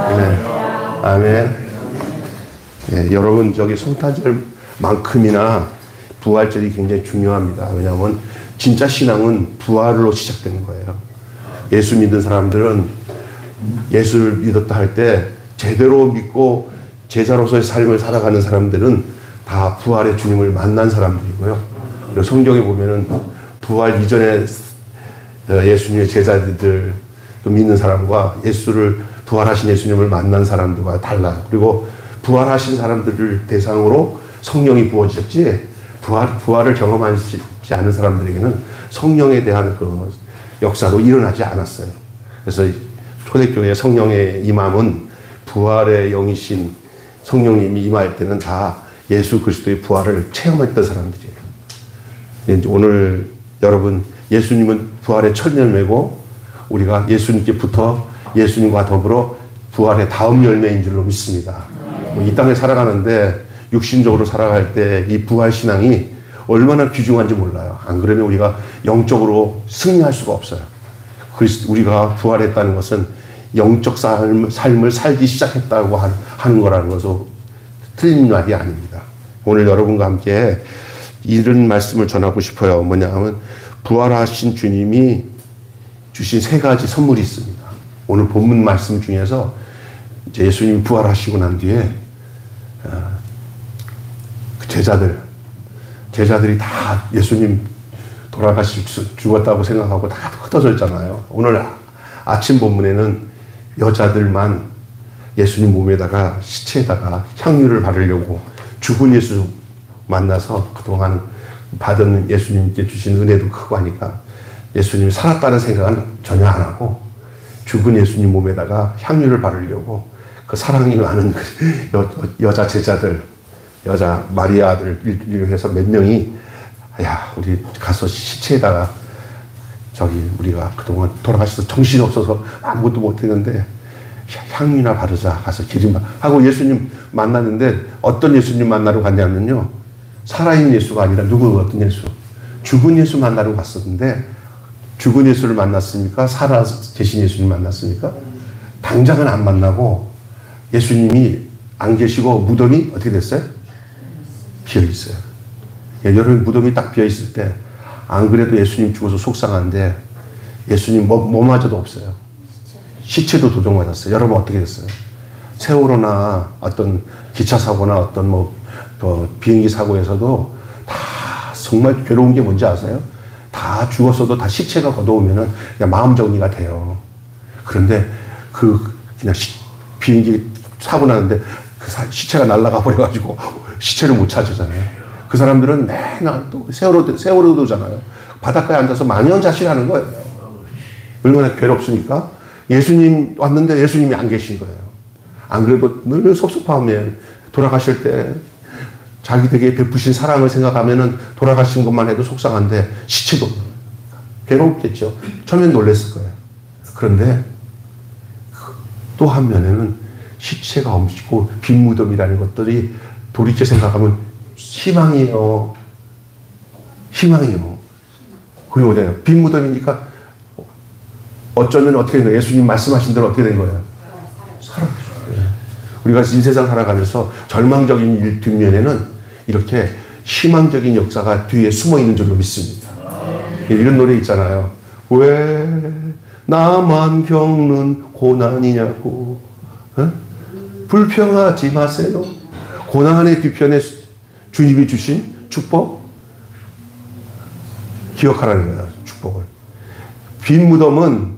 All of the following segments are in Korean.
아멘. 아멘. 예, 여러분, 저기 성탄절만큼이나 부활절이 굉장히 중요합니다. 왜냐하면 진짜 신앙은 부활로 시작되는 거예요. 예수 믿는 사람들은 예수를 믿었다 할 때 제대로 믿고 제자로서의 삶을 살아가는 사람들은 다 부활의 주님을 만난 사람들이고요. 그리고 성경에 보면은 부활 이전에 예수님의 제자들 믿는 사람과 부활하신 예수님을 만난 사람들과 달라요. 그리고 부활하신 사람들을 대상으로 성령이 부어지셨지, 부활을 경험하지 않은 사람들에게는 성령에 대한 그 역사도 일어나지 않았어요. 그래서 초대교회 성령의 임함은 부활의 영이신 성령님이 임할 때는 다 예수 그리스도의 부활을 체험했던 사람들이에요. 오늘 여러분, 예수님은 부활의 첫 열매고 우리가 예수님께부터 예수님과 더불어 부활의 다음 열매인 줄로 믿습니다. 이 땅에 살아가는데 육신적으로 살아갈 때 이 부활 신앙이 얼마나 귀중한지 몰라요. 안 그러면 우리가 영적으로 승리할 수가 없어요. 우리가 부활했다는 것은 영적 삶을 살기 시작했다고 하는 거라는 것은 틀린 말이 아닙니다. 오늘 여러분과 함께 이런 말씀을 전하고 싶어요. 뭐냐 하면 부활하신 주님이 주신 세 가지 선물이 있습니다. 오늘 본문 말씀 중에서 이제 예수님이 부활하시고 난 뒤에 그 제자들이 다 예수님 죽었다고 생각하고 다 흩어져 있잖아요. 오늘 아침 본문에는 여자들만 예수님 몸에다가 시체에다가 향유를 바르려고 죽은 예수 만나서 그동안 받은 예수님께 주신 은혜도 크고 하니까 예수님이 살았다는 생각은 전혀 안 하고 죽은 예수님 몸에다가 향유를 바르려고 그 사랑이 많은 여자 제자들, 여자 마리아들을 해서 몇 명이 우리 가서 시체에다가 우리가 그동안 돌아가셔서 정신이 없어서 아무것도 못했는데 향유나 바르자, 가서 기름 하고 예수님 만났는데 어떤 예수님 만나러 갔냐면요, 살아있는 예수가 아니라 어떤 예수? 죽은 예수 만나러 갔었는데 죽은 예수를 만났습니까? 살아 계신 예수님 만났습니까? 당장은 안 만나고 예수님이 안 계시고 무덤이 어떻게 됐어요? 비어 있어요. 여러분, 무덤이 딱 비어 있을 때 안 그래도 예수님 죽어서 속상한데 예수님 뭐마저도 없어요. 시체도 도둑맞았어요. 여러분 어떻게 됐어요? 세월호나 어떤 기차 사고나 어떤 비행기 사고에서도 다 정말 괴로운 게 뭔지 아세요? 다 죽었어도 다 시체가 걷어오면은 그냥 마음 정리가 돼요. 그런데 그냥 비행기 사고 나는데 그 시체가 날아가 버려가지고 시체를 못 찾으잖아요. 그 사람들은 맨날 또 세월호도잖아요. 바닷가에 앉아서 망연자실하는 거예요. 얼마나 괴롭습니까? 예수님 왔는데 예수님이 안 계신 거예요. 안 그래도 늘 섭섭하면 돌아가실 때 자기에게 베푸신 사랑을 생각하면은 돌아가신 것만 해도 속상한데 시체도 괴롭겠죠. 처음엔 놀랬을 거예요. 그런데 또 한 면에는 시체가 없고 빈 무덤이라는 것들이 돌이켜 생각하면 희망이에요. 희망이에요. 그리고 빈 무덤이니까 어쩌면 어떻게 된 거예요? 예수님 말씀하신 대로 어떻게 된 거예요? 살아계셨어요. 우리가 이 세상 살아가면서 절망적인 일 뒷면에는 이렇게 희망적인 역사가 뒤에 숨어 있는 줄로 믿습니다. 이런 노래 있잖아요. 왜 나만 겪는 고난이냐고, 불평하지 마세요. 고난의 뒤편에 주님이 주신 축복 기억하라는 거예요. 축복을. 빈 무덤은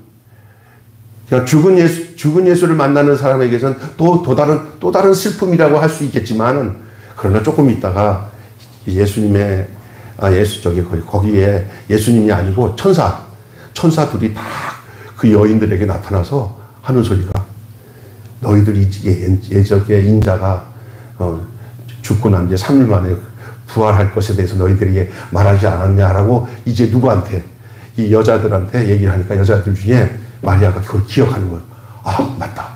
그냥 죽은 예수를 만나는 사람에게서는 또 다른 슬픔이라고 할 수 있겠지만은, 그러나 조금 있다가 예수님의 거기에 예수님이 아니고 천사들이 다 그 여인들에게 나타나서 하는 소리가, 너희들이 예적의 인자가 죽고 난 뒤에 3일 만에 부활할 것에 대해서 너희들에게 말하지 않았냐라고 이제 누구한테, 이 여자들한테 얘기를 하니까 여자들 중에 마리아가 그걸 기억하는 거예요. 아, 맞다.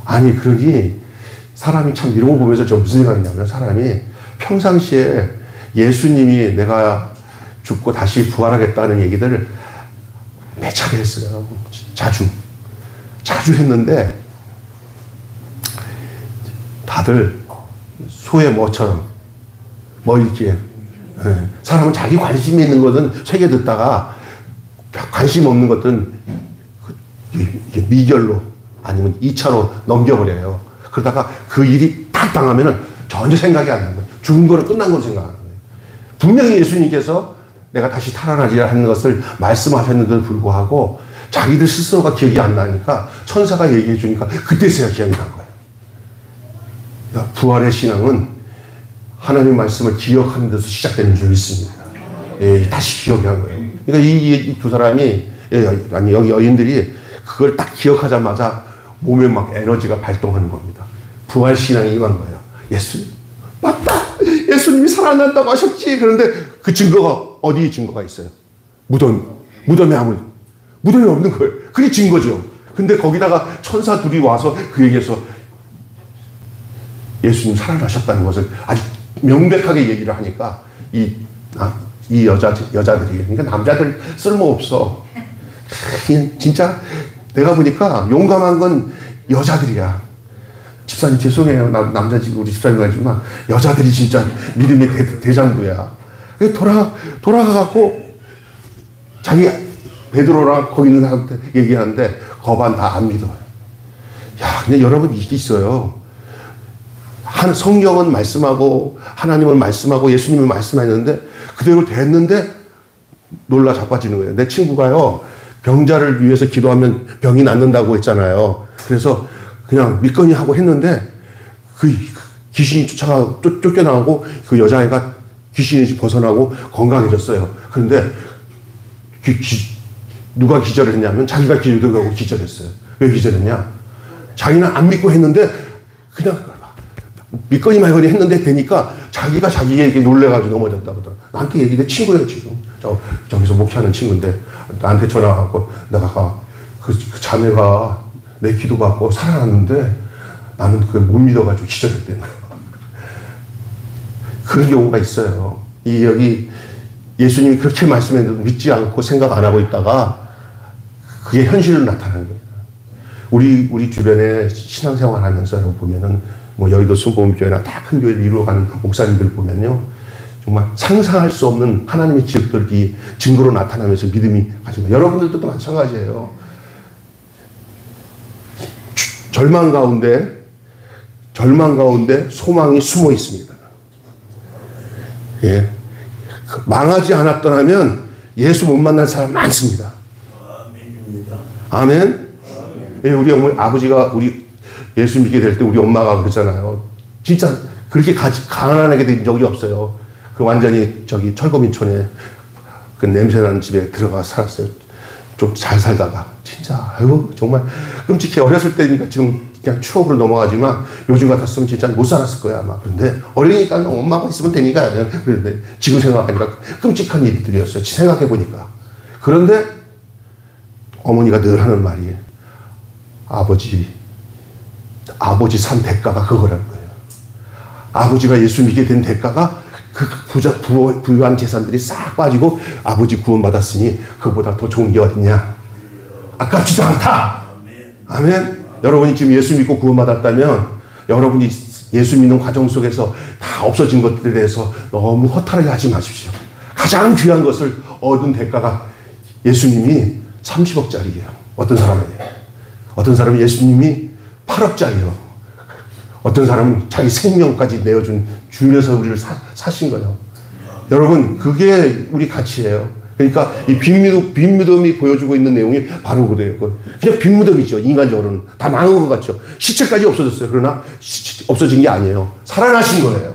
아니, 그러니 사람이 참 이런 거 보면서 저 무슨 생각이냐면, 사람이 평상시에 예수님이 내가 죽고 다시 부활하겠다는 얘기들을 몇 차례 했어요. 자주 자주 했는데 다들 소의 뭐처럼 이렇게 사람은 자기 관심이 있는 것은 새겨 듣다가 관심 없는 것들은 미결로 아니면 2차로 넘겨버려요. 그러다가 그 일이 딱 당하면은 전혀 생각이 안 나는 거예요. 죽은 거는 끝난 걸로 생각하는 거예요. 분명히 예수님께서 내가 다시 살아나리라 하는 것을 말씀하셨는데도 불구하고 자기들 스스로가 기억이 안 나니까 천사가 얘기해 주니까 그때서야 기억이 난 거예요. 부활의 신앙은 하나님의 말씀을 기억하는 데서 시작되는 줄 믿습니다. 다시 기억이 한 거예요. 그러니까 이 두 사람이, 아니, 여기 여인들이 그걸 딱 기억하자마자 몸에 막 에너지가 발동하는 겁니다. 부활 신앙이 임한 거예요. 예수님, 맞다! 예수님이 살아난다고 하셨지! 그런데 그 증거가, 어디에 증거가 있어요? 무덤에 무덤이 없는 거예요. 그게 증거죠. 근데 거기다가 천사 둘이 와서 그에게서 예수님 살아나셨다는 것을 아주 명백하게 얘기를 하니까 이 여자들이, 그러니까 남자들 쓸모없어. 그냥 진짜 내가 보니까 용감한 건 여자들이야. 집사님 죄송해요. 우리 집사님 하지만 여자들이 진짜 믿음의 대장부야. 돌아가갖고 자기 베드로랑 거기 있는 사람한테 얘기하는데 거반 다 안 믿어요. 근데 여러분 이게 있어요. 성경은 말씀하고 하나님은 말씀하고 예수님은 말씀하셨는데 그대로 됐는데 놀라 자빠지는 거예요. 내 친구가요, 병자를 위해서 기도하면 병이 낫는다고 했잖아요. 그래서 그냥 믿거니 하고 했는데 그 귀신이 쫓겨나고 그 여자애가 귀신이 벗어나고 건강해졌어요. 그런데 누가 기절을 했냐면 자기가 기절하고 기절했어요. 왜 기절했냐? 자기는 안 믿고 했는데 그냥 믿거니 말거니 했는데 되니까 자기가 자기에게 놀래가지고 넘어졌다 그러더라. 나한테 얘기해. 친구예요, 지금. 저기서 목회하는 친구인데 나한테 전화 와갖고 내가 그 자매가 내 기도 받고 살아났는데 나는 그걸 못 믿어가지고 기절했대는 거야. 그런 경우가 있어요. 여기 예수님이 그렇게 말씀했는데 믿지 않고 생각 안 하고 있다가 그게 현실로 나타나는 거예요. 우리 주변에 신앙생활 하면서 보면은 여의도 순복음교회나 다 큰 교회를 이루어가는 목사님들 보면요. 정말 상상할 수 없는 하나님의 기억들이 증거로 나타나면서 믿음이 가지고 여러분들도 또 마찬가지예요. 절망 가운데 소망이 숨어 있습니다. 예. 망하지 않았더라면 예수 못 만날 사람 많습니다. 아멘. 예, 우리 아버지가 예수 믿게 될 때 우리 엄마가 그러잖아요. 진짜 그렇게 가난하게 된 적이 없어요. 그 완전히 철거민촌에 그 냄새나는 집에 들어가 살았어요. 좀 잘 살다가. 진짜, 아이고, 정말 끔찍해. 어렸을 때니까 지금 그냥 추억으로 넘어가지만 요즘 같았으면 진짜 못 살았을 거야, 아마. 그런데 어리니까 엄마가 있으면 되니까. 그런데 지금 생각하니까 끔찍한 일들이었어요. 생각해보니까. 그런데 어머니가 늘 하는 말이 아버지 산 대가가 그거라는 거예요. 아버지가 예수 믿게 된 대가가 그 부유한 재산들이 싹 빠지고 아버지 구원받았으니 그보다 더 좋은 게 어딨냐. 아깝지도 않다. 아멘. 여러분이 지금 예수 믿고 구원받았다면 여러분이 예수 믿는 과정 속에서 다 없어진 것들에 대해서 너무 허탈하게 하지 마십시오. 가장 귀한 것을 얻은 대가가 예수님이 30억짜리예요. 어떤 사람은 예수님이 8억짜리요. 어떤 사람은 자기 생명까지 내어준 주인에서 우리를 사신 거예요. 여러분, 그게 우리 가치예요. 그러니까 이 빈무덤이 보여주고 있는 내용이 바로 그래요. 그냥 빈무덤이죠. 인간적으로는. 다 망한 것 같죠. 시체까지 없어졌어요. 그러나 없어진 게 아니에요. 살아나신 거예요.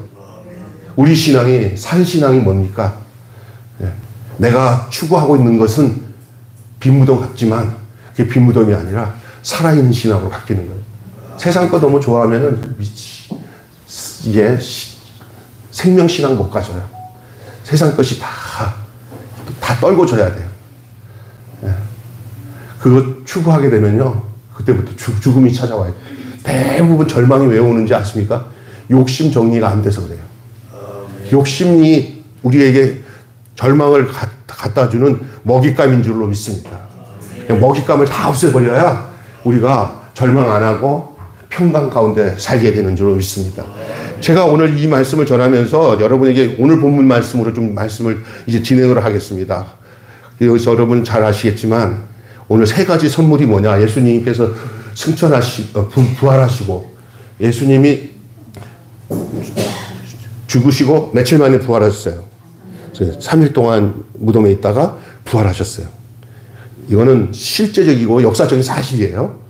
우리 신앙이, 산신앙이 뭡니까? 내가 추구하고 있는 것은 빈무덤 같지만 그게 빈무덤이 아니라 살아있는 신앙으로 바뀌는 거예요. 세상 거 너무 좋아하면은 이게 생명신앙 못 가져요. 세상 것이 다 떨궈줘야 돼요. 그거 추구하게 되면요. 그때부터 죽음이 찾아와요. 대부분 절망이 왜 오는지 아십니까? 욕심 정리가 안 돼서 그래요. 욕심이 우리에게 절망을 갖다 주는 먹잇감인 줄로 믿습니다. 먹잇감을 다 없애버려야 우리가 절망 안 하고 평강 가운데 살게 되는 줄 믿습니다. 제가 오늘 이 말씀을 전하면서 여러분에게 오늘 본문 말씀으로 좀 말씀을 이제 진행을 하겠습니다. 여기서 여러분 잘 아시겠지만 오늘 세 가지 선물이 뭐냐. 예수님께서 부활하시고 예수님이 죽으시고 며칠 만에 부활하셨어요. 3일 동안 무덤에 있다가 부활하셨어요. 이거는 실제적이고 역사적인 사실이에요.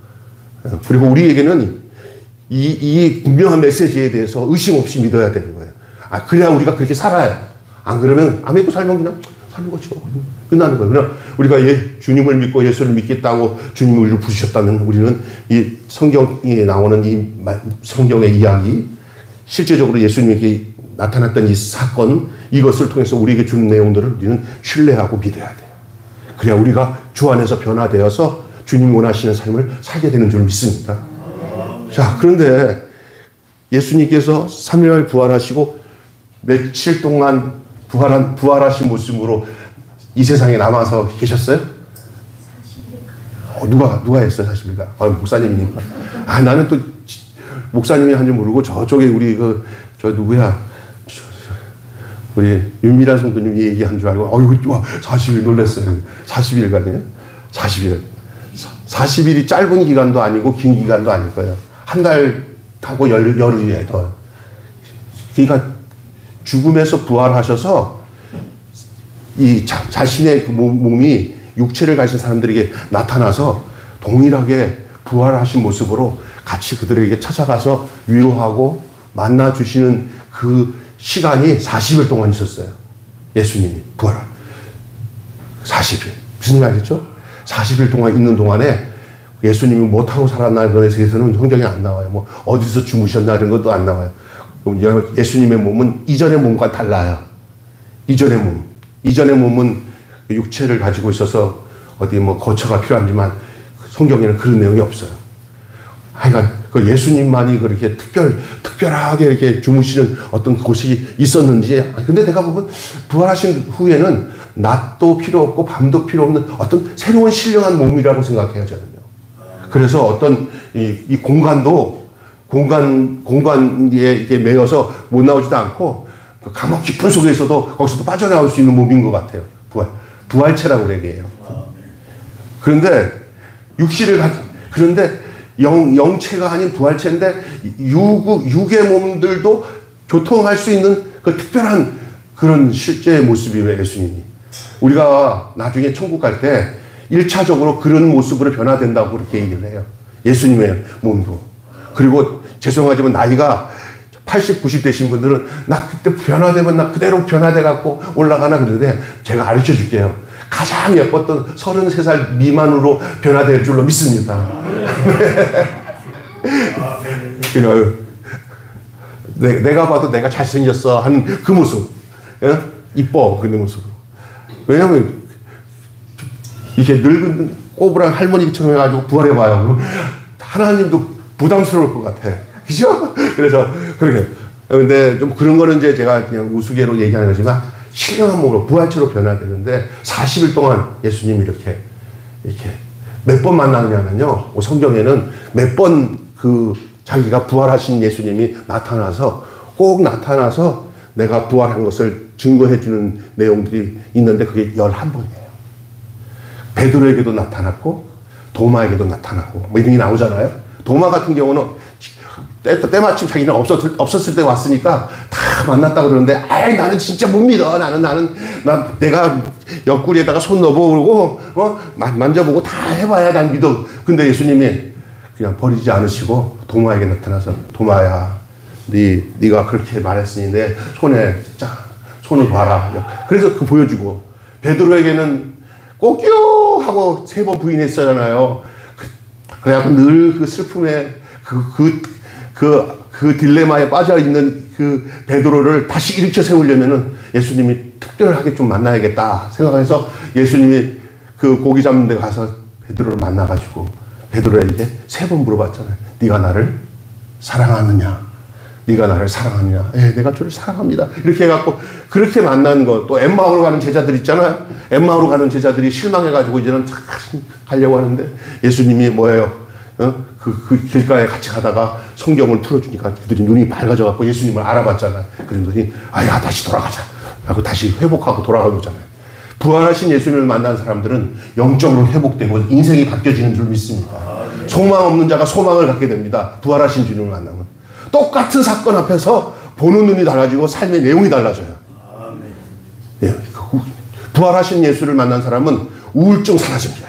그리고 우리에게는 이 분명한 메시지에 대해서 의심 없이 믿어야 되는 거예요. 그래야 우리가 그렇게 살아요. 안 그러면 안 믿고 살면 그냥 사는 거죠. 끝나는 거예요. 그냥 우리가 주님을 믿고 예수를 믿겠다고 주님이 우리를 부르셨다면 우리는 이 성경에 나오는 이 성경의 이야기, 실제적으로 예수님에게 나타났던 이 사건, 이것을 통해서 우리에게 주는 내용들을 우리는 신뢰하고 믿어야 돼요. 그래야 우리가 주 안에서 변화되어서 주님 원하시는 삶을 살게 되는 줄 믿습니다. 자, 그런데 예수님께서 3일 만에 부활하시고 며칠 동안 부활하신 모습으로 이 세상에 남아서 계셨어요? 누가 했어요, 40일간? 목사님이니까. 나는 또 목사님이 한 줄 모르고 저쪽에 우리 저 누구야? 우리 윤미란 성도님이 얘기한 줄 알고, 이거 40일 놀랐어요. 40일간이요? 40일. 40일이 짧은 기간도 아니고 긴 기간도 아닐 거예요. 한 달하고 열흘이에요, 더. 그러니까 죽음에서 부활하셔서 이 자신의 그 몸이 육체를 가진 사람들에게 나타나서 동일하게 부활하신 모습으로 같이 그들에게 찾아가서 위로하고 만나주시는 그 시간이 40일 동안 있었어요. 예수님이 부활한 40일. 무슨 말이죠? 40일 동안 있는 동안에 예수님이 못하고 살았나 그런 데서는 성경에 안 나와요. 뭐 어디서 주무셨나 이런 것도 안 나와요. 예수님의 몸은 이전의 몸과 달라요. 이전의 몸은 육체를 가지고 있어서 어디 뭐 거처가 필요하지만 성경에는 그런 내용이 없어요. 하여간 그 예수님만이 그렇게 특별하게 이렇게 주무시는 어떤 곳이 있었는지. 근데 내가 보면 부활하신 후에는 낮도 필요 없고 밤도 필요 없는 어떤 새로운 신령한 몸이라고 생각해요, 저는요. 그래서 어떤 이 공간도 공간에 이게 매여서 못 나오지도 않고 그 감옥 깊은 속에서도 거기서도 빠져나올 수 있는 몸인 것 같아요. 부활체라고 얘기해요. 그런데 그런데 영체가 아닌 부활체인데 육의 몸들도 교통할 수 있는 그 특별한 그런 실제의 모습이에요, 예수님이. 우리가 나중에 천국 갈 때 1차적으로 그런 모습으로 변화된다고 그렇게 얘기를 해요. 예수님의 몸도. 그리고 죄송하지만 나이가 80, 90 되신 분들은 나 그때 변화되면 나 그대로 변화돼갖고 올라가나 그러는데 제가 가르쳐 줄게요. 가장 예뻤던 33살 미만으로 변화될 줄로 믿습니다. 내가 봐도 내가 잘생겼어 하는 그 모습. 이뻐, 그 모습. 왜냐면 이렇게 늙은 꼬부랑 할머니처럼 해가지고 부활해봐요. 하나님도 부담스러울 것 같아. 그죠? 그래서, 그렇게. 근데 좀 그런 거는 이제 제가 그냥 우스개로 얘기하는 거지만, 신령한 몸으로 부활체로 변화되는데, 40일 동안 예수님이 이렇게 몇 번 만나느냐면요. 성경에는 몇 번 자기가 부활하신 예수님이 꼭 나타나서 내가 부활한 것을 증거해주는 내용들이 있는데, 그게 11번이에요. 베드로에게도 나타났고, 도마에게도 나타나고, 뭐 이런 게 나오잖아요. 도마 같은 경우는 때마침 자기는 없었을 때 왔으니까 다 만났다 그러는데, 나는 진짜 못 믿어. 내가 옆구리에다가 손 넣어보고, 만져보고 다 해봐야 난 믿어. 근데 예수님이 그냥 버리지 않으시고, 도마에게 나타나서, 도마야, 네가 그렇게 말했으니 내 손을 봐라. 그래서 보여주고, 베드로에게는 꼭요! 하고 3번 부인했잖아요. 그래갖고 늘 그 슬픔에, 그 딜레마에 빠져있는 그 베드로를 다시 일으켜 세우려면은 예수님이 특별하게 좀 만나야겠다 생각해서 예수님이 그 고기 잡는 데 가서 베드로를 만나가지고 베드로에게 3번 물어봤잖아요. 네가 나를 사랑하느냐? 네가 나를 사랑하느냐? 내가 주를 사랑합니다. 이렇게 해갖고 그렇게 만난 거. 또 엠마오로 가는 제자들 있잖아요. 엠마오로 가는 제자들이 실망해가지고 이제는 가려고 하는데 예수님이 뭐예요? 그 길가에 같이 가다가 성경을 틀어주니까 그들이 눈이 밝아져갖고 예수님을 알아봤잖아요. 그랬더니, 야, 다시 돌아가자. 하고 다시 회복하고 돌아가는 거잖아요. 부활하신 예수님을 만난 사람들은 영적으로 회복되고 인생이 바뀌어지는 줄 믿습니다. 소망 없는 자가 소망을 갖게 됩니다. 부활하신 주님을 만나면. 똑같은 사건 앞에서 보는 눈이 달라지고 삶의 내용이 달라져요. 예, 부활하신 예수를 만난 사람은 우울증 사라집니다.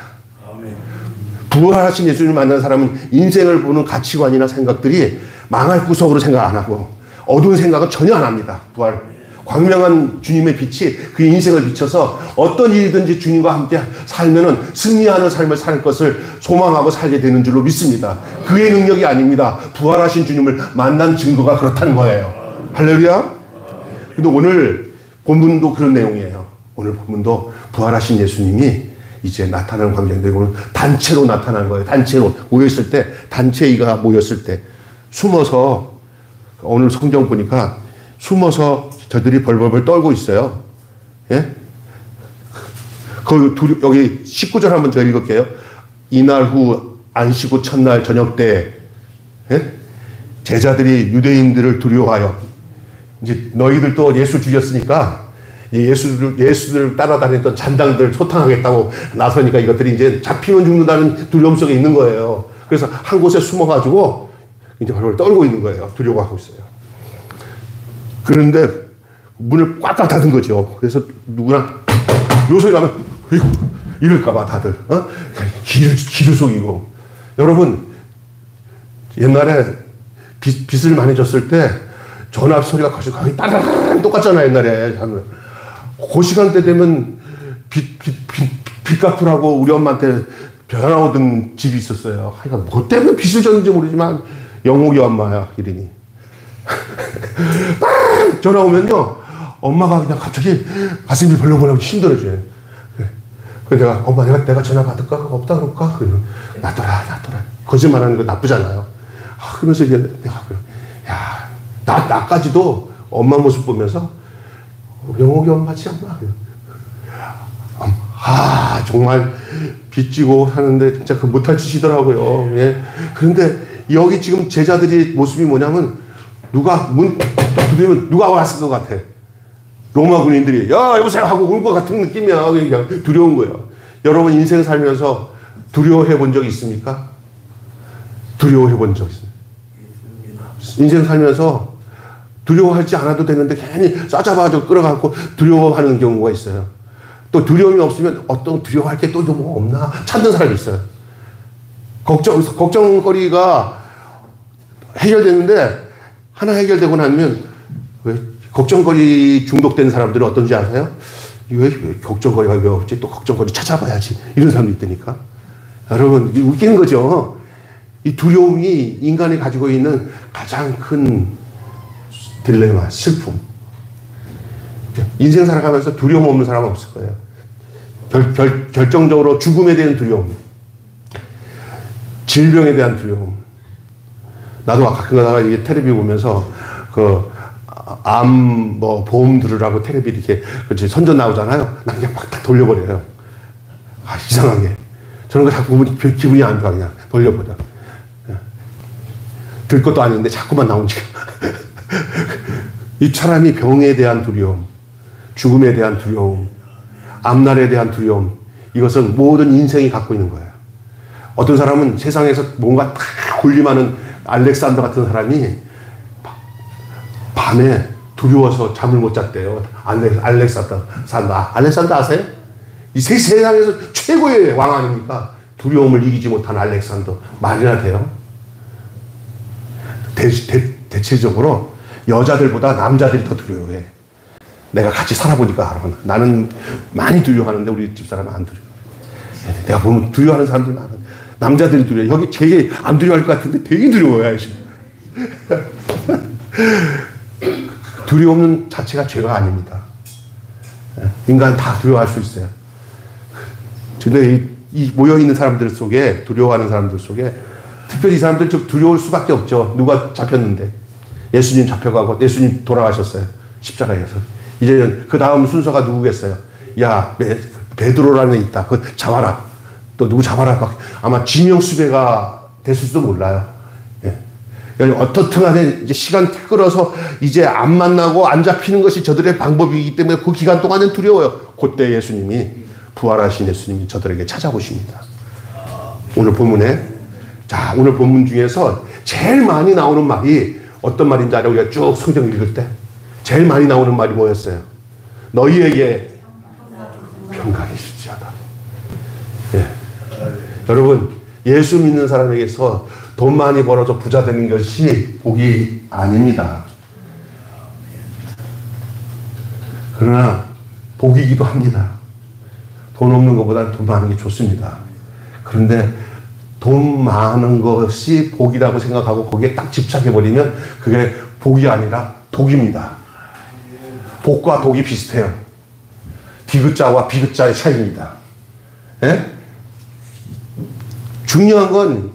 부활하신 예수님을 만난 사람은 인생을 보는 가치관이나 생각들이 망할 구석으로 생각 안 하고 어두운 생각은 전혀 안 합니다. 광명한 주님의 빛이 그 인생을 비춰서 어떤 일이든지 주님과 함께 살면은 승리하는 삶을 살 것을 소망하고 살게 되는 줄로 믿습니다. 그의 능력이 아닙니다. 부활하신 주님을 만난 증거가 그렇다는 거예요. 할렐루야. 근데 오늘 본문도 그런 내용이에요. 오늘 본문도 부활하신 예수님이 이제 나타나는 광경인데 오늘 단체로 나타나는 거예요. 단체로 모였을 때, 단체가 모였을 때 숨어서, 오늘 성경 보니까 숨어서 저들이 벌벌벌 떨고 있어요. 예? 여기 19절 한번 더 읽을게요. 이날 후 안식 후 첫날 저녁 때, 예? 제자들이 유대인들을 두려워하여, 이제 너희들도 예수 죽였으니까 예수를 따라다녔던 잔당들 소탕하겠다고 나서니까 이것들이 이제 잡히면 죽는다는 두려움 속에 있는 거예요. 그래서 한 곳에 숨어가지고 이제 벌벌 떨고 있는 거예요. 두려워하고 있어요. 그런데 문을 꽉꽉 닫은 거죠. 그래서 누구나 요 소리 나면 이럴까봐 다들 기를 속이고. 여러분 옛날에 빚을 많이 졌을 때 전화 소리가 거의 따라랑 똑같잖아요. 옛날에 그 시간대 되면 빚 갚으라고 우리 엄마한테 전화 오던 집이 있었어요. 하여간 뭐 때문에 빚을 졌는지 모르지만 영옥이 엄마야 이름이. 전화 오면요 엄마가 그냥 갑자기 가슴이 벌렁벌렁 힘들어져요. 그래서 내가 엄마 내가 전화 받을까? 없다 그럴까? 그러면 놔둬라. 거짓말하는 거 나쁘잖아요. 그러면서 이제 내가 야 나까지도 엄마 모습 보면서 영옥이 엄마지 엄마. 정말 빚지고 하는데 진짜 그 못할 짓이더라고요. 예. 그런데 여기 지금 제자들이 모습이 뭐냐면 누가 문 두드리면 누가 왔을 것 같아. 로마 군인들이 야 여보세요 하고 올 것 같은 느낌이야. 그냥 두려운 거예요. 여러분 인생 살면서 두려워해 본 적 있습니까? 두려워해 본 적 있습니다. 인생 살면서 두려워하지 않아도 되는데 괜히 싸잡아서 끌어가고 두려워하는 경우가 있어요. 또 두려움이 없으면 어떤 두려워할 게 또 뭐 없나 찾는 사람이 있어요. 걱정거리가 해결되는데 하나 해결되고 나면 왜 걱정거리 중독된 사람들은 어떤지 아세요? 왜 걱정거리가 왜 없지? 또 걱정거리 찾아봐야지. 이런 사람도 있다니까. 여러분 웃기는 거죠. 이 두려움이 인간이 가지고 있는 가장 큰 딜레마, 슬픔. 인생 살아가면서 두려움 없는 사람은 없을 거예요. 결정적으로 죽음에 대한 두려움, 질병에 대한 두려움. 나도 가끔 가다가 이게 텔레비 보면서 암 보험 들으라고 텔레비 이렇게 선전 나오잖아요. 난 그냥 막 다 돌려버려요. 이상하게. 저는 그 자꾸 보면 기분이 안 좋아. 그냥 돌려버려. 들 것도 아닌데 자꾸만 나오니까. 이 사람이 병에 대한 두려움, 죽음에 대한 두려움, 앞날에 대한 두려움, 이것은 모든 인생이 갖고 있는 거예요. 어떤 사람은 세상에서 뭔가 다 군림하는 알렉산더 같은 사람이 밤에 두려워서 잠을 못 잤대요. 알렉산더 아세요? 이 세상에서 최고의 왕 아닙니까? 두려움을 이기지 못한 알렉산더. 말이나 돼요? 대체적으로 여자들보다 남자들이 더 두려워해. 내가 같이 살아보니까 알아. 나는 많이 두려워하는데 우리 집사람은 안 두려워. 내가 보면 두려워하는 사람들 많아. 남자들이 두려워. 여기 되게 안 두려워할 것 같은데 되게 두려워해. 두려움 자체가 죄가 아닙니다. 인간 다 두려워할 수 있어요. 근데 이 모여있는 사람들 속에, 두려워하는 사람들 속에 특별히 이 사람들 좀 두려울 수밖에 없죠. 누가 잡혔는데. 예수님 잡혀가고 예수님 돌아가셨어요. 십자가에서. 이제는 그 다음 순서가 누구겠어요? 야, 베드로라는 애 있다. 그거 잡아라. 또 누구 잡아라. 아마 지명수배가 됐을지도 몰라요. 예. 어떻든 간에 이제 시간 끌어서 이제 안 만나고 안 잡히는 것이 저들의 방법이기 때문에 그 기간 동안은 두려워요. 그때 예수님이, 부활하신 예수님이 저들에게 찾아오십니다. 오늘 본문에, 자, 오늘 본문 중에서 제일 많이 나오는 말이 어떤 말인지 알아요? 우리가 쭉 성경 읽을 때 제일 많이 나오는 말이 뭐였어요? 너희에게 평강이 있을지어다. 예. 여러분, 예수 믿는 사람에게서 돈 많이 벌어서 부자 되는 것이 복이 아닙니다. 그러나 복이기도 합니다. 돈 없는 것보다는 돈 많은 게 좋습니다. 그런데 돈 많은 것이 복이라고 생각하고 거기에 딱 집착해버리면 그게 복이 아니라 독입니다. 복과 독이 비슷해요. 디귿자와 비귿자의 차이입니다. 예? 중요한 건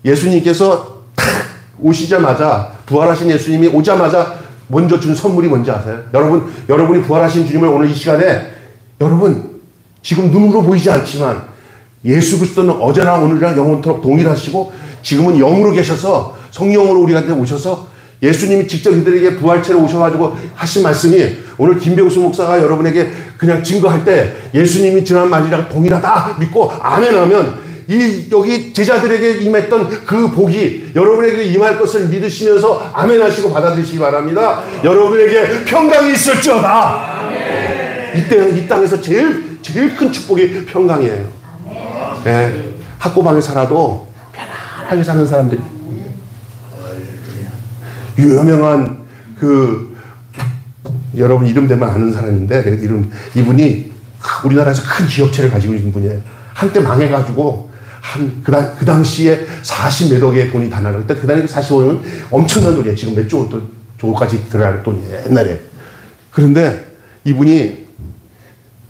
예수님께서 탁 오시자마자, 부활하신 예수님이 오자마자 먼저 준 선물이 뭔지 아세요? 여러분이 부활하신 주님을 오늘 이 시간에, 여러분 지금 눈으로 보이지 않지만 예수 그리스도는 어제나 오늘이나 영원토록 동일하시고 지금은 영으로 계셔서, 성령으로 우리한테 오셔서 예수님이 직접 이들에게 부활체로 오셔가지고 하신 말씀이, 오늘 김병수 목사가 여러분에게 그냥 증거할 때 예수님이 지난 말이랑 동일하다 믿고 아멘 하면, 여기 제자들에게 임했던 그 복이 여러분에게 임할 것을 믿으시면서 아멘 하시고 받아들이시기 바랍니다. 여러분에게 평강이 있을지어다. 이 땅에서 제일 큰 축복이 평강이에요. 예, 학고방에 살아도 편안하게 사는 사람들이, 유명한 여러분 이름 되면 아는 사람인데, 이분이 우리나라에서 큰 기업체를 가지고 있는 분이에요. 한때 망해가지고 그 당시에 40몇억의 돈이 다 나갔을 때, 그 당시 40억은 엄청난 돈이에요. 지금 몇 조까지 들어갈 돈이에요, 옛날에. 그런데 이분이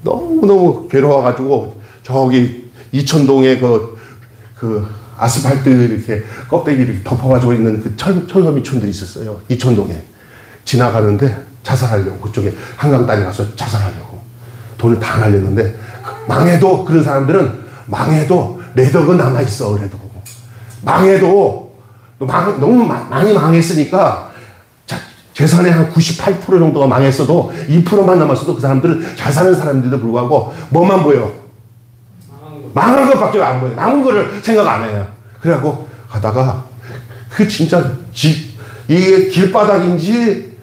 너무너무 괴로워가지고 저기 이천동에 그 아스팔트 이렇게 껍데기를 덮어가지고 있는 그 철거미촌들이 있었어요. 이천동에. 지나가는데 자살하려고, 그쪽에 한강 땅에 가서 자살하려고 돈을 다 날렸는데, 망해도, 그런 사람들은 망해도 매덕은 남아있어. 그래도 망해도 너무 많이 망했으니까 재산의 한 98% 정도가 망했어도 2%만 남았어도 그 사람들은 잘 사는 사람들도 불구하고 뭐만 보여? 망한 것밖에 안 보여. 남은 거를 생각 안 해요. 그래갖고 가다가 진짜 이게 길바닥인지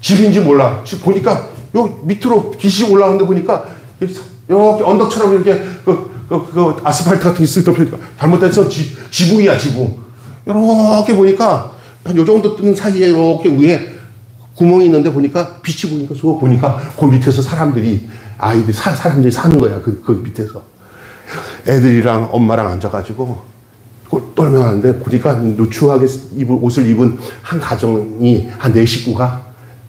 집인지 몰라. 보니까 요 밑으로 빛이 올라오는데 보니까 이렇게 언덕처럼 이렇게 그 아스팔트 같은 게 쓱 덮여있니까 잘못해서 지붕이야, 지붕. 이렇게 보니까 한 요 정도 뜬 사이에 이렇게 위에 구멍이 있는데 보니까 빛이 보니까 그 밑에서 사람들이 사는 거야. 그 밑에서. 애들이랑 엄마랑 앉아가지고 떨면하는데 보니까 누추하게 옷을 입은 한 가정이 한 4식구가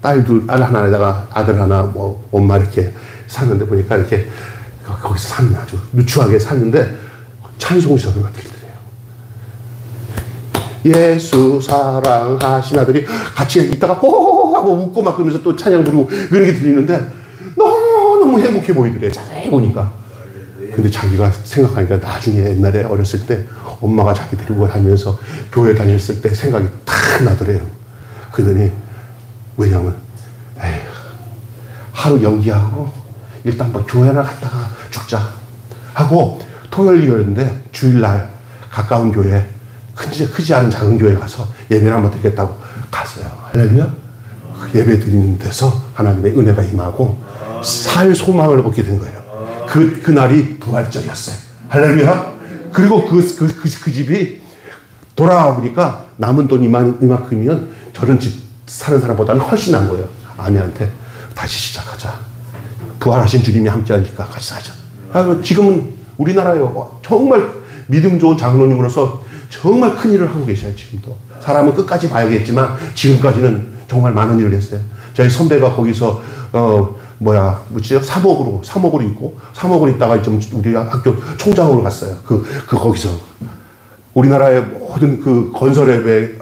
딸 하나에다가 아들 하나, 엄마 이렇게 사는데 보니까 이렇게 거기서 사는, 아주 누추하게 사는데 찬송 소리가 들리더래요. 예수 사랑하신 아들이 같이 있다가 호호호 하고 웃고 막 그러면서 또 찬양 부르고 그런 게 들리는데 너무 행복해 보이더래요. 자세히 보니까. 근데 자기가 생각하니까 나중에 옛날에 어렸을 때 엄마가 자기 데리고 다니면서 교회 다녔을 때 생각이 탁 나더래요. 그러더니, 왜냐면 하루 연기하고 일단 교회나 갔다가 죽자 하고 토요일이었는데 주일날 가까운 교회, 크지 않은 작은 교회 가서 예배를 한번 드리겠다고 갔어요. 할렐루야. 예배 드리는 데서 하나님의 은혜가 임하고 살 소망을 얻게 된 거예요. 그날이 부활절이었어요. 할렐루야. 그리고 그 집이 돌아와 보니까 남은 돈 이만큼이면 저런 집 사는 사람보다는 훨씬 난 거예요. 아내한테 다시 시작하자. 부활하신 주님이 함께하니까 같이 하자. 지금은 우리나라에 정말 믿음 좋은 장로님으로서 정말 큰 일을 하고 계셔요. 지금도. 사람은 끝까지 봐야겠지만 지금까지는 정말 많은 일을 했어요. 저희 선배가 거기서 사목으로 있고, 사목으로 있다가 좀 우리 학교 총장으로 갔어요. 거기서. 우리나라의 모든 그 건설업의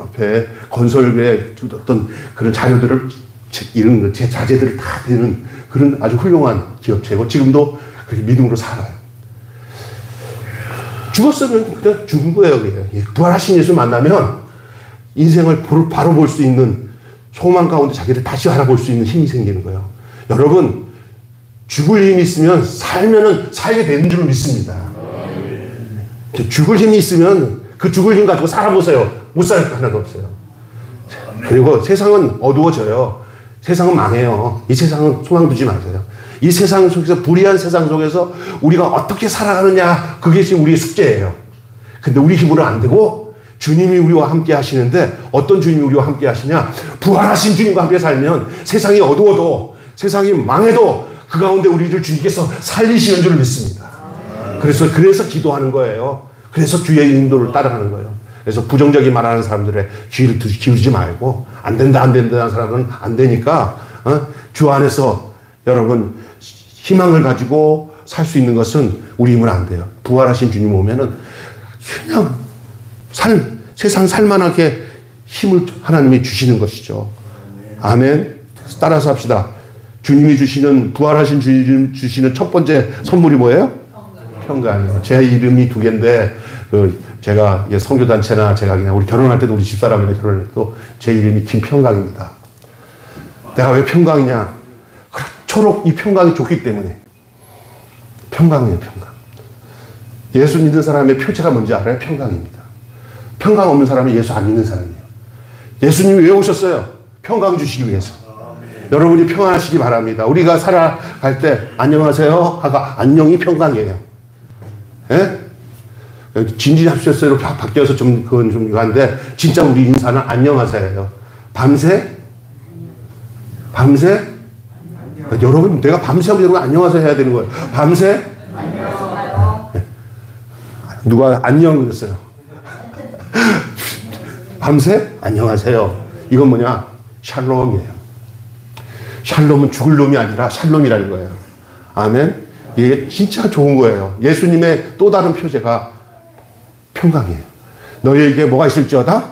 어떤 그런 자료들을, 이런 제 자재들을 다 되는 그런 아주 훌륭한 기업체고, 지금도 그렇게 믿음으로 살아요. 죽었으면 그냥 죽은 거예요. 그냥. 부활하신 예수 만나면 인생을 바로 볼 수 있는 소망 가운데 자기를 다시 알아볼 수 있는 힘이 생기는 거예요. 여러분, 죽을 힘이 있으면 살면은 살게 되는 줄 믿습니다. 죽을 힘이 있으면 그 죽을 힘 가지고 살아보세요. 못 살 거 하나도 없어요. 그리고 세상은 어두워져요. 세상은 망해요. 이 세상은 소망 두지 마세요. 이 세상 속에서, 불의한 세상 속에서 우리가 어떻게 살아가느냐, 그게 지금 우리의 숙제예요. 근데 우리 힘으로 안 되고 주님이 우리와 함께 하시는데, 어떤 주님이 우리와 함께 하시냐? 부활하신 주님과 함께 살면 세상이 어두워도, 세상이 망해도 그 가운데 우리를 주님께서 살리시는 줄 믿습니다. 그래서 기도하는 거예요. 그래서 주의 인도를 따라가는 거예요. 그래서 부정적인 말하는 사람들의 귀를 기울이지 말고, 안 된다 하는 사람은 안 되니까, 주 안에서 여러분 희망을 가지고 살 수 있는 것은 우리 힘은 안 돼요. 부활하신 주님 오면은 그냥 세상 살만하게 힘을 하나님이 주시는 것이죠. 아멘. 따라서 합시다. 주님이 주시는, 부활하신 주님 주시는 첫 번째 선물이 뭐예요? 평강이요. 제 이름이 두 개인데, 제가 선교단체나 제가 그냥 우리 결혼할 때도 우리 집사람이랑 결혼해도 제 이름이 김평강입니다. 내가 왜 평강이냐? 초록, 이 평강이 좋기 때문에. 평강이에요, 평강. 예수 믿는 사람의 표체가 뭔지 알아요? 평강입니다. 평강 없는 사람은 예수 안 믿는 사람이에요. 예수님이 왜 오셨어요? 평강 주시기 위해서. 여러분이 평안하시기 바랍니다. 우리가 살아갈 때 안녕하세요 하가 안녕이 평강이에요. 예? 진지하셨어요. 바뀌어서 그건 좀 이상한데, 진짜 우리 인사는 안녕하세요. 밤새? 여러분, 내가 밤새하고 여러분 안녕하세요 해야 되는 거예요. 밤새? 안녕하세요. 누가 안녕 그랬어요. 밤새? 안녕하세요. 이건 뭐냐? 샬롬이에요. 샬롬은 죽을 놈이 아니라 샬롬이라는 거예요. 아멘. 이게 진짜 좋은 거예요. 예수님의 또 다른 표제가 평강이에요. 너희에게 뭐가 있을지어다?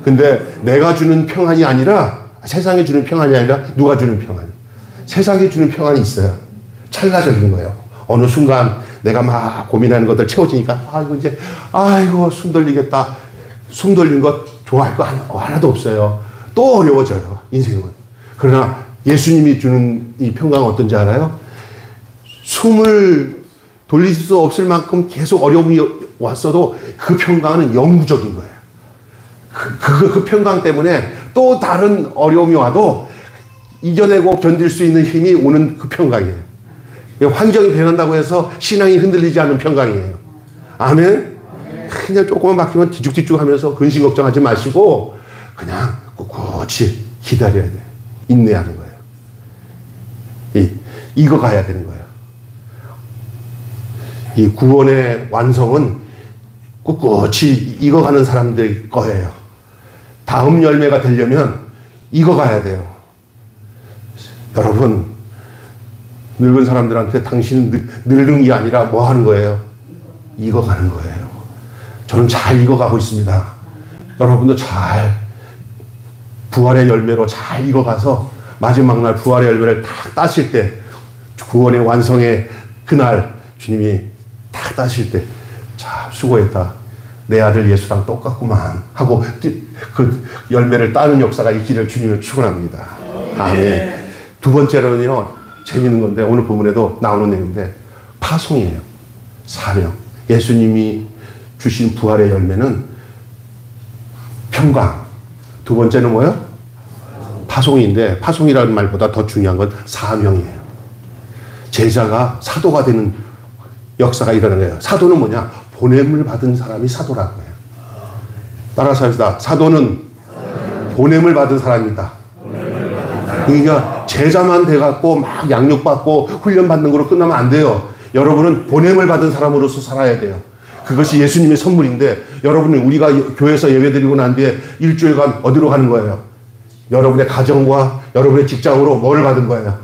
근데 내가 주는 평안이 아니라, 세상에 주는 평안이 아니라 누가 주는 평안? 세상에 주는 평안이 있어요. 찰나적인 거예요. 어느 순간 내가 막 고민하는 것들 채워지니까, 아이고 숨 돌리겠다. 숨 돌린 것 좋아할 거 하나도 없어요. 또 어려워져요, 인생은. 그러나 예수님이 주는 이 평강은 어떤지 알아요? 숨을 돌릴 수 없을 만큼 계속 어려움이 왔어도 그 평강은 영구적인 거예요. 그 평강 때문에 또 다른 어려움이 와도 이겨내고 견딜 수 있는 힘이 오는 그 평강이에요. 환경이 변한다고 해서 신앙이 흔들리지 않는 평강이에요. 아멘? 그냥 조금만 바뀌면 뒤죽뒤죽 하면서 근심 걱정하지 마시고 그냥 꿋꿋이 기다려야 돼요. 인내하는 거예요. 이거 가야 되는 거예요. 이 구원의 완성은 꿋꿋이 익어가는 사람들 거예요. 다음 열매가 되려면 익어가야 돼요. 여러분, 늙은 사람들한테 당신은 늙은 게 아니라 뭐 하는 거예요? 익어가는 거예요. 저는 잘 익어가고 있습니다. 여러분도 잘 부활의 열매로 잘 익어가서 마지막 날 부활의 열매를 딱 따실 때, 구원의 완성의 그날 주님이 딱 따실 때, 자, 수고했다. 내 아들 예수랑 똑같구만 하고 그 열매를 따는 역사가 있기를 주님을 축원합니다. 아멘. 두 번째로는요, 재밌는 건데 오늘 본문에도 나오는 내용인데 파송이에요. 사명. 예수님이 주신 부활의 열매는 평강. 두 번째는 뭐예요? 파송인데, 파송이라는 말보다 더 중요한 건 사명이에요. 제자가 사도가 되는 역사가 일어나는 거예요. 사도는 뭐냐? 보냄을 받은 사람이 사도라는 거예요. 따라서 합시다. 사도는 보냄을 받은 사람이다. 그러니까 제자만 돼갖고 막 양육받고 훈련받는 거로 끝나면 안 돼요. 여러분은 보냄을 받은 사람으로서 살아야 돼요. 그것이 예수님의 선물인데, 여러분은 우리가 교회에서 예배드리고 난 뒤에 일주일간 어디로 가는 거예요? 여러분의 가정과 여러분의 직장으로 뭐를 받은 거예요?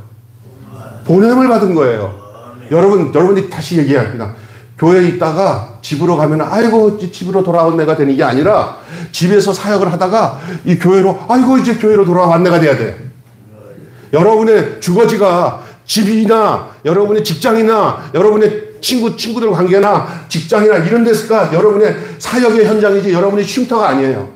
보냄을 받은 거예요. 여러분이 다시 얘기합니다. 교회에 있다가 집으로 가면 아이고 집으로 돌아온 내가 되는 게 아니라, 집에서 사역을 하다가 이 교회로 아이고 이제 교회로 돌아온 내가 돼야 돼. 여러분의 주거지가 집이나 여러분의 직장이나 여러분의 친구들 관계나 직장이나 이런 데서가 여러분의 사역의 현장이지 여러분의 쉼터가 아니에요.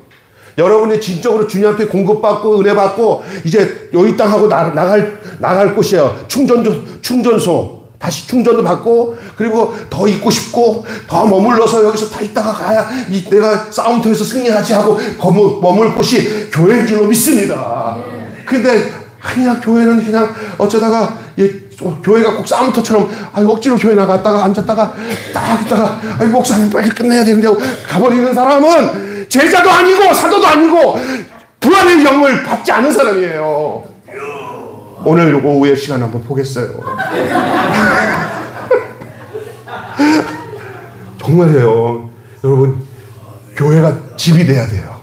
여러분이 진정으로 주님 앞에 공급받고 은혜 받고 이제 여기 땅하고 나갈 곳이에요. 충전소. 다시 충전도 받고 그리고 더 있고 싶고 더 머물러서 여기서 다 있다가 가야 내가 싸움터에서 승리하지 하고 머물 곳이 교회인 줄로 믿습니다. 근데 그냥 교회는 그냥 어쩌다가 교회가 꼭 싸움터처럼 억지로 교회 나갔다가 앉았다가 딱 있다가 목사님 빨리 끝내야 되는데 하고 가버리는 사람은 제자도 아니고 사도도 아니고 부활의 영을 받지 않은 사람이에요. 오늘 오후에 시간 한번 보겠어요. 정말이에요. 여러분, 교회가 집이 돼야 돼요.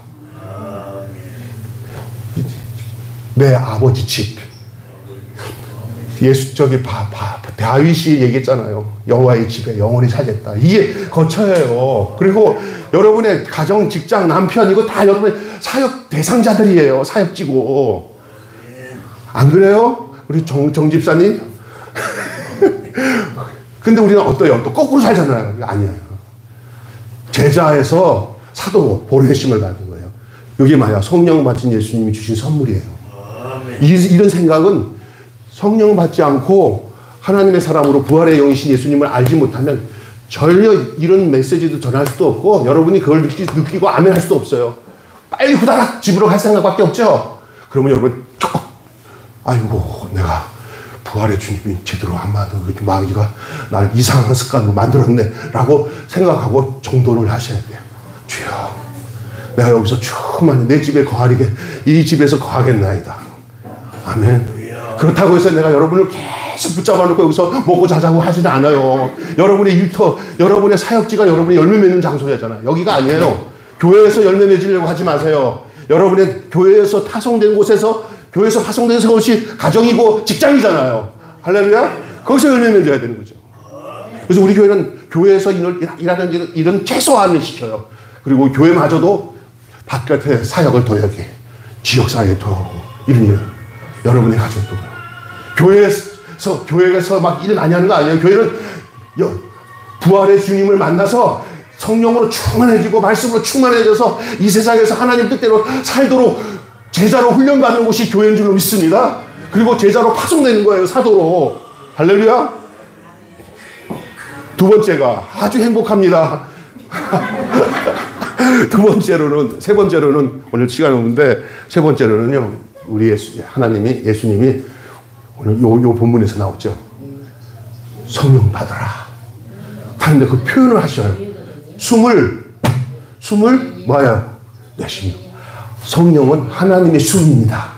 내 아버지 집. 다윗이 얘기했잖아요. 여호와의 집에 영원히 살겠다. 이게 거쳐요. 그리고 여러분의 가정, 직장, 남편 이거 다 여러분의 사역 대상자들이에요. 사역지고. 안 그래요? 우리 정 집사님? 근데 우리는 어때요? 또 거꾸로 살잖아요. 아니에요. 제자에서 사도 보내심을 받은 거예요. 이게 뭐야? 성령 받은 예수님이 주신 선물이에요. 이런 생각은 성령 받지 않고 하나님의 사람으로 부활의 영이신 예수님을 알지 못하면 전혀 이런 메시지도 전할 수도 없고 여러분이 그걸 느끼고 아멘 할 수도 없어요. 빨리 후다닥 집으로 갈 생각밖에 없죠. 그러면 여러분 아이고 내가 부활의 주님이 제대로 안 맞아 마귀가 날 이상한 습관으로 만들었네 라고 생각하고 정돈을 하셔야 돼요. 주여 내가 여기서 충만히 내 집에 거하리게 이 집에서 거하겠나이다. 아멘. 그렇다고 해서 내가 여러분을 계속 붙잡아 놓고 여기서 먹고 자자고 하지는 않아요. 여러분의 일터, 여러분의 사역지가 여러분의 열매 맺는 장소잖아요. 여기가 아니에요. 교회에서 열매 맺으려고 하지 마세요. 여러분의 교회에서 파송된 곳에서 교회에서 파송된 것이 가정이고 직장이잖아요. 할렐루야? 거기서 열매 맺어야 되는 거죠. 그래서 우리 교회는 교회에서 일하는 일은 최소한을 시켜요. 그리고 교회마저도 바깥에 사역을 더하게 지역사회에 더하고 이런 일. 여러분의 가족도 교회에서 막 일 많이 하는 거 아니에요. 교회는 부활의 주님을 만나서 성령으로 충만해지고 말씀으로 충만해져서 이 세상에서 하나님 뜻대로 살도록 제자로 훈련받는 곳이 교회인 줄로 믿습니다. 그리고 제자로 파송되는 거예요. 사도로. 할렐루야. 두 번째가 아주 행복합니다. 세 번째로는 오늘 시간이 없는데 세 번째로는요. 우리 예수님이 오늘 요 본문에서 나오죠. 성령 받아라. 하는데 그 표현을 하셔요. 숨을 뭐야? 내쉬며. 성령은 하나님의 숨입니다.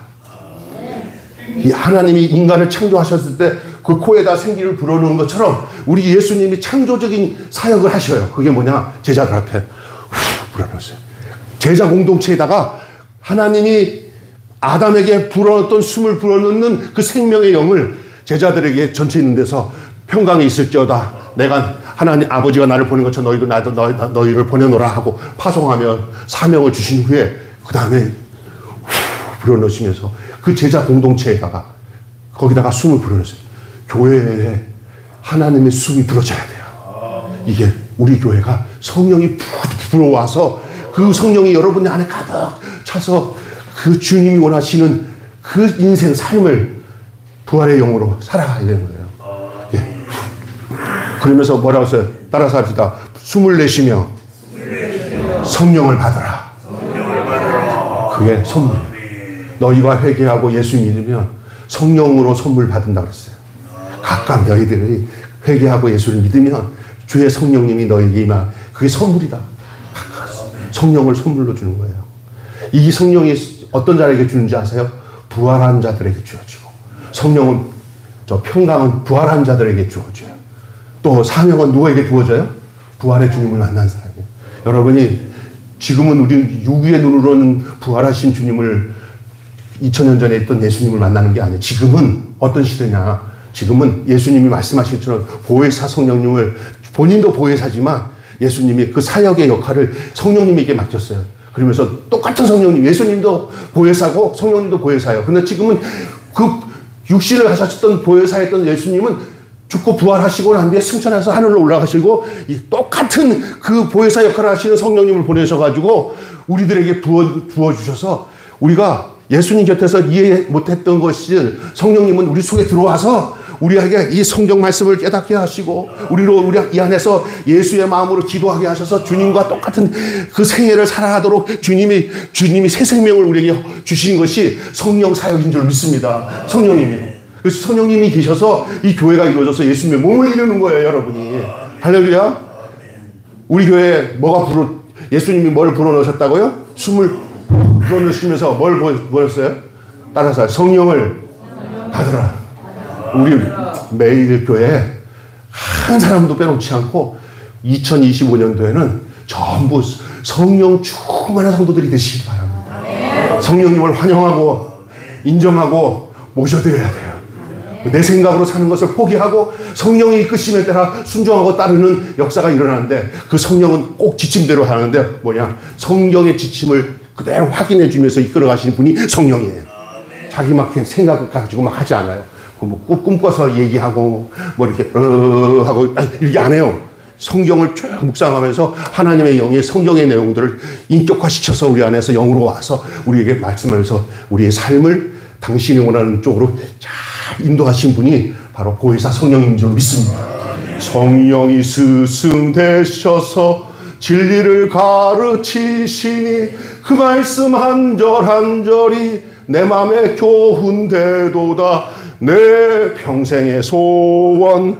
이 하나님이 인간을 창조하셨을 때 그 코에다 생기를 불어넣은 것처럼 우리 예수님이 창조적인 사역을 하셔요. 그게 뭐냐? 제자들 앞에 불어넣었어요. 제자 공동체에다가 하나님이 아담에게 불어넣었던 숨을 불어넣는 그 생명의 영을 제자들에게 전체 있는 데서 평강에 있을지어다. 내가 하나님 아버지가 나를 보낸 것처럼 너희도 너희를 보내노라 하고 파송하며 사명을 주신 후에 그 다음에 불어넣으시면서 그 제자 공동체에다가 거기다가 숨을 불어넣었어요. 교회에 하나님의 숨이 불어져야 돼요. 이게 우리 교회가 성령이 불어와서 그 성령이 여러분 안에 가득 차서 그 주님이 원하시는 그 인생 삶을 부활의 영으로 살아가야 되는 거예요. 예. 그러면서 뭐라고 했어요? 따라서 합시다. 숨을 내쉬며 성령을 받아라. 그게 선물. 너희가 회개하고 예수 믿으면 성령으로 선물 받는다 그랬어요. 각각 너희들이 회개하고 예수를 믿으면 주의 성령님이 너에게 임한 그게 선물이다. 성령을 선물로 주는 거예요. 이 성령이 어떤 자에게 주는지 아세요? 부활한 자들에게 주어지고 성령은 평강은 부활한 자들에게 주어져요. 또 사명은 누구에게 주어져요? 부활의 주님을 만난 사람이에요. 여러분이 지금은 우리 유구의 눈으로는 부활하신 주님을 2000년 전에 있던 예수님을 만나는 게 아니에요. 지금은 어떤 시대냐? 지금은 예수님이 말씀하신 것처럼 보혜사 성령님을 본인도 보혜사지만 예수님이 그 사역의 역할을 성령님에게 맡겼어요. 그러면서 똑같은 성령님, 예수님도 보혜사고 성령님도 보혜사예요. 그런데 지금은 그 육신을 하셨던 보혜사였던 예수님은 죽고 부활하시고 난 뒤에 승천해서 하늘로 올라가시고 이 똑같은 그 보혜사 역할을 하시는 성령님을 보내셔가지고 우리들에게 부어주셔서 우리가 예수님 곁에서 이해 못했던 것이 성령님은 우리 속에 들어와서 우리에게 이 성경 말씀을 깨닫게 하시고 우리 이 안에서 예수의 마음으로 기도하게 하셔서 주님과 똑같은 그 생애를 살아가도록 주님이 새 생명을 우리에게 주신 것이 성령 사역인 줄 믿습니다. 성령님이. 그래서 성령님이 계셔서 이 교회가 이루어져서 예수님의 몸을 이루는 거예요, 여러분이. 할렐루야. 우리 교회에 예수님이 뭘 불어넣으셨다고요? 숨을 불어넣으시면서 뭘 보였어요? 따라서 성령을 받으라. 우리 매일 교회에 한 사람도 빼놓지 않고 2025년도에는 전부 성령 충만한 성도들이 되시기 바랍니다. 성령님을 환영하고 인정하고 모셔드려야 돼요. 내 생각으로 사는 것을 포기하고 성령이 이끄심에 따라 순종하고 따르는 역사가 일어나는데 그 성령은 꼭 지침대로 하는데 성령의 지침을 그대로 확인해 주면서 이끌어 가시는 분이 성령이에요. 자기 막 생각 가지고 막 하지 않아요. 꿈꿔서 얘기하고 이렇게 하고 이렇게 안 해요. 성경을 쭉 묵상하면서 하나님의 영의 성경의 내용들을 인격화시켜서 우리 안에서 영으로 와서 우리에게 말씀하면서 우리의 삶을 당신이 원하는 쪽으로 잘 인도하신 분이 바로 보혜사 성령인 줄 믿습니다. 성령이 스승되셔서 진리를 가르치시니 그 말씀 한 절 한 절이 내 맘에 교훈되도다. 내 평생의 소원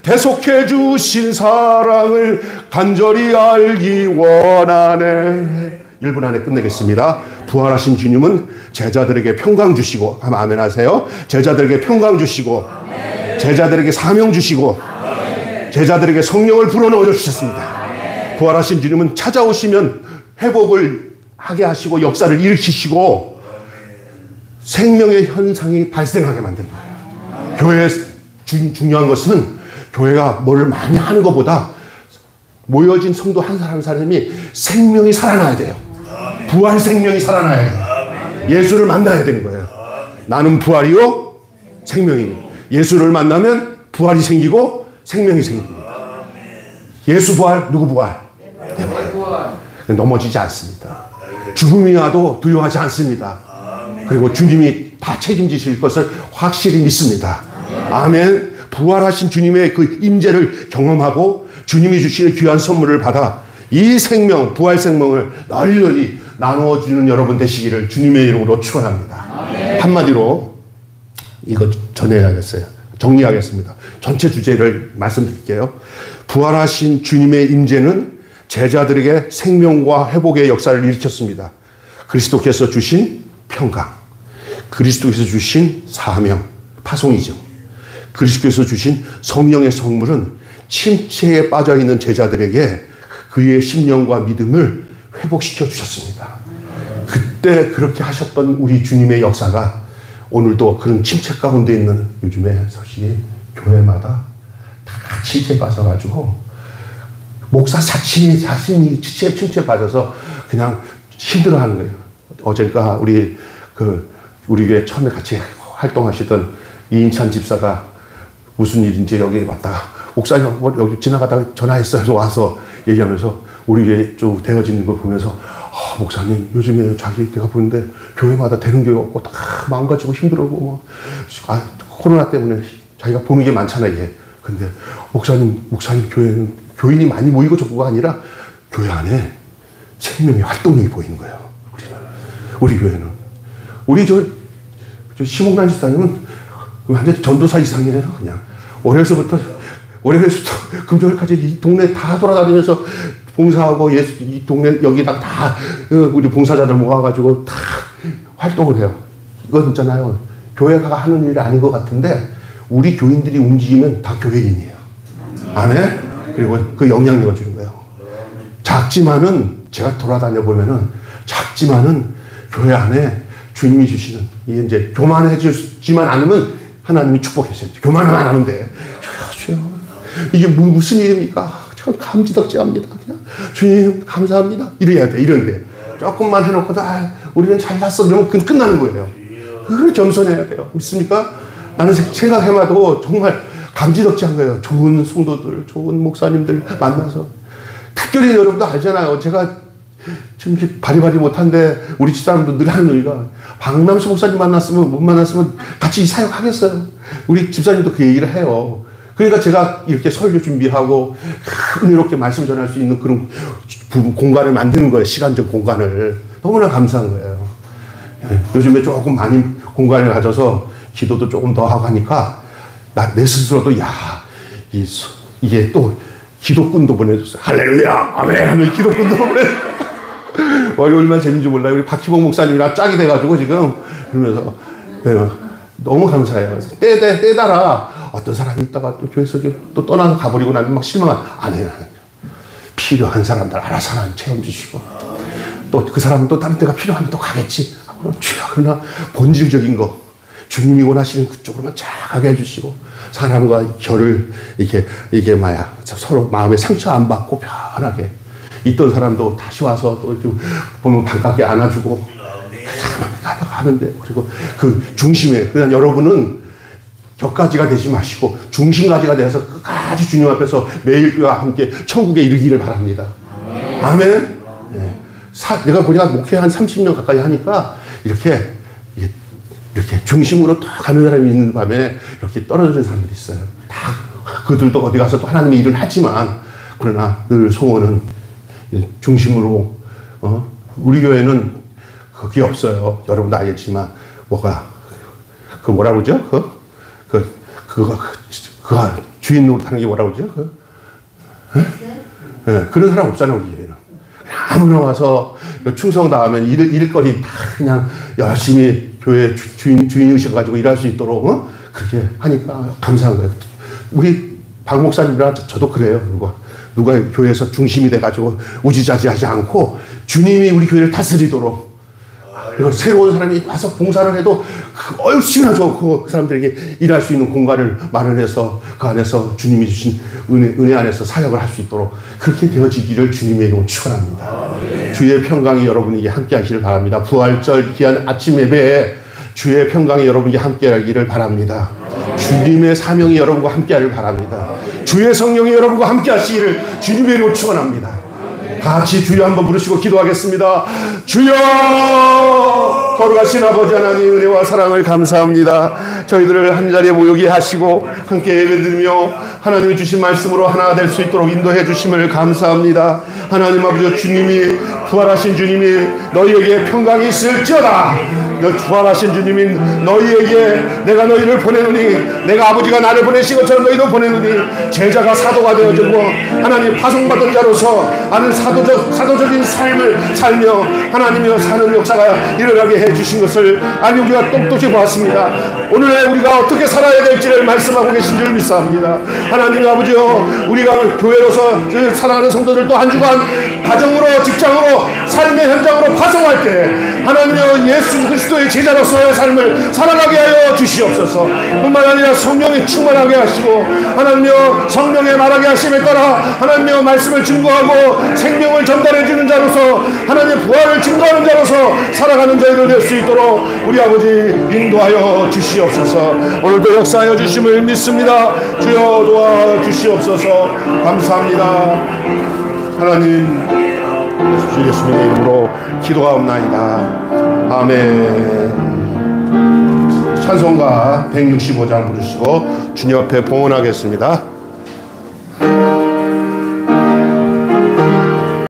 대속해 주신 사랑을 간절히 알기 원하네. 1분 안에 끝내겠습니다. 부활하신 주님은 제자들에게 평강 주시고, 아멘 하세요. 제자들에게 평강 주시고, 제자들에게 사명 주시고, 제자들에게 성령을 불어넣어 주셨습니다. 부활하신 주님은 찾아오시면 회복을 하게 하시고 역사를 일으키시고 생명의 현상이 발생하게 만듭니다. 교회의 중요한 것은 교회가 뭘 많이 하는 것보다 모여진 성도 한 사람 한 사람이 생명이 살아나야 돼요. 부활 생명이 살아나야 돼요. 예수를 만나야 되는 거예요. 나는 부활이요 생명이요. 예수를 만나면 부활이 생기고 생명이 생깁니다. 예수 부활, 누구 부활? 내 부활. 넘어지지 않습니다. 죽음이 와도 두려워하지 않습니다. 그리고 주님이 다 책임지실 것을 확실히 믿습니다. 아멘. 부활하신 주님의 그 임재를 경험하고 주님이 주시는 귀한 선물을 받아 이 생명, 부활 생명을 널리 나누어주는 여러분 되시기를 주님의 이름으로 축원합니다. 한마디로 이거 전해야겠어요. 정리하겠습니다. 전체 주제를 말씀드릴게요. 부활하신 주님의 임재는 제자들에게 생명과 회복의 역사를 일으켰습니다. 그리스도께서 주신 평강, 그리스도께서 주신 사명, 파송이죠. 그리스도께서 주신 성령의 선물은 침체에 빠져있는 제자들에게 그의 심령과 믿음을 회복시켜 주셨습니다. 그때 그렇게 하셨던 우리 주님의 역사가 오늘도 그런 침체 가운데 있는 요즘에 사실 교회마다 다 침체에 빠져가지고 목사 자신이 침체에 빠져서 그냥 힘들어하는 거예요. 어젠가 우리 교회 처음에 같이 활동하시던 이인찬 집사가 무슨 일인지 여기 왔다가 목사님 여기 지나가다가 전화했어요. 와서 얘기하면서 우리 교회 좀 되어지는 걸 보면서 목사님 요즘에 제가 보는데 교회마다 되는 게 없고 다 마음가지고 힘들어하고 코로나 때문에 자기가 보는 게 많잖아요. 이게. 근데 목사님 교회는 교인이 많이 모이고 저거가 아니라 교회 안에 생명의 활동력이 보이는 거예요. 우리 교회는. 우리 저 심옥란 집사님은 완전 전도사 이상이에요. 그냥 월요일부터 금요일까지 이 동네 다 돌아다니면서 봉사하고 이 동네 여기다 다 우리 봉사자들 모아가지고 다 활동을 해요. 이거 있잖아요. 교회가 하는 일이 아닌 것 같은데 우리 교인들이 움직이면 다 교회인이에요. 아멘? 그리고 그 영향력을 주는 거예요. 작지만은 제가 돌아다녀 보면은 작지만은 교회 안에 주님이 주시는 이제 교만해지만 않으면 하나님이 축복하셔요. 교만은 안 하는데 이게 무슨 일입니까? 참 감지덕지합니다. 그냥 주님 감사합니다. 이래야 돼. 이런데 조금만 해놓고도 우리는 잘났어. 그러면 끝나는 거예요. 그걸 겸손해야 돼요. 믿습니까? 나는 생각해봐도 정말 감지덕지한 거예요. 좋은 성도들, 좋은 목사님들 만나서. 특별히 여러분도 알잖아요. 제가 지금 이렇게 바리바리 못한데 우리 집사람도 늘 하는 얘기가 박남수 목사님 못 만났으면 같이 사역하겠어요. 우리 집사님도 그 얘기를 해요. 그러니까 제가 이렇게 설교 준비하고 은혜롭게 말씀 전할 수 있는 그런 공간을 만드는 거예요. 시간적 공간을. 너무나 감사한 거예요. 요즘에 조금 많이 공간을 가져서 기도도 조금 더 하고 하니까 내 스스로도 이게 또 기도꾼도 보내줬어요. 할렐루야 아멘 하면 기도꾼도 보내줬어요. 얼마나 재밌는지 몰라요. 우리 박희봉 목사님이랑 짝이 돼가지고 지금 그러면서 너무 감사해요. 때따라 어떤 사람이 있다가 또 교회에서 또 떠나서 가버리고 나면 막 실망한 안 해요. 필요한 사람들 알아서 하나님 체험 주시고 또 그 사람은 또 다른 데가 필요하면 또 가겠지. 그러나 본질적인 거 주님이 원하시는 그쪽으로만 쫙 가게 해주시고 사람과 결을 이게 서로 마음에 상처 안 받고 편하게 있던 사람도 다시 와서 또 이렇게 보면 반갑게 안아주고 하는데 그리고 그 중심에 그냥 여러분은 격가지가 되지 마시고 중심가지가 돼서 끝까지 주님 앞에서 매일 그와 함께 천국에 이르기를 바랍니다. 아멘. 네. 내가 보니까 목회 한 30년 가까이 하니까 이렇게 중심으로 딱 가는 사람이 있는 밤에 이렇게 떨어지는 사람들이 있어요. 다 그들도 어디 가서 또 하나님의 일을 하지만 그러나 늘 소원은 중심으로 우리 교회는 그게 없어요. 여러분도 알겠지만 뭐라고 그러죠? 그가 주인 노릇하는 게 뭐라고 그러죠? 네, 그런 사람 없잖아요. 우리 교회는 아무나 와서 충성 다하면 일거리 다 그냥 열심히 교회 주인이셔가지고 일할 수 있도록 그렇게 하니까 감사한 거예요. 우리 박 목사님이랑 저도 그래요. 누가 교회에서 중심이 돼가지고 우지자지하지 않고 주님이 우리 교회를 다스리도록 그리고 새로운 사람이 와서 봉사를 해도 얼마나 좋고 그 사람들에게 일할 수 있는 공간을 마련해서 그 안에서 주님이 주신 은혜 안에서 사역을 할 수 있도록 그렇게 되어지기를 주님의 이름으로 축원합니다. 주의 평강이 여러분에게 함께 하시길 바랍니다. 부활절 귀한 아침 예배에 주의 평강이 여러분에게 함께 하기를 바랍니다. 주님의 사명이 여러분과 함께 하기를 바랍니다. 주의 성령이 여러분과 함께 하시기를 주님의 이름으로 축원합니다. 다 같이 주여 한번 부르시고 기도하겠습니다. 주여 거룩하신 아버지 하나님 은혜와 사랑을 감사합니다. 저희들을 한자리에 모이게 하시고 함께 예배드리며 하나님이 주신 말씀으로 하나 될 수 있도록 인도해 주심을 감사합니다. 하나님 아버지 주님이 부활하신 주님이 너희에게 평강이 있을지어다. 부활하신 주님이 너희에게 내가 너희를 보내노니 내가 아버지가 나를 보내신 것처럼 너희도 보내노니 제자가 사도가 되어주고 하나님 파송받은 자로서 나는 사도적인 삶을 살며 하나님이여 사는 역사가 일어나게 해주신 것을 아니 우리가 똑똑히 보았습니다. 오늘 우리가 어떻게 살아야 될지를 말씀하고 계신 줄 믿사옵니다. 하나님 아버지여 우리가 교회로서 살아가는 성도들도 한 주간 가정으로 직장으로 삶의 현장으로 파송할 때 하나님이여 예수 그리스도의 제자로서의 삶을 살아가게 하여 주시옵소서. 뿐만 아니라 성령에 충만하게 하시고 하나님이여 성령에 말하게 하심에 따라 하나님이여 말씀을 증거하고 생명을 전달해 주는 자로서 하나님의 부활을 증거하는 자로서 살아가는 저희들 될 수 있도록 우리 아버지 인도하여 주시옵소서. 오늘도 역사하여 주심을 믿습니다. 주여 도와 주시옵소서. 감사합니다. 하나님 주 예수님의 이름으로 기도하옵나이다. 아멘. 찬송가 165장 부르시고 주님 앞에 봉헌하겠습니다.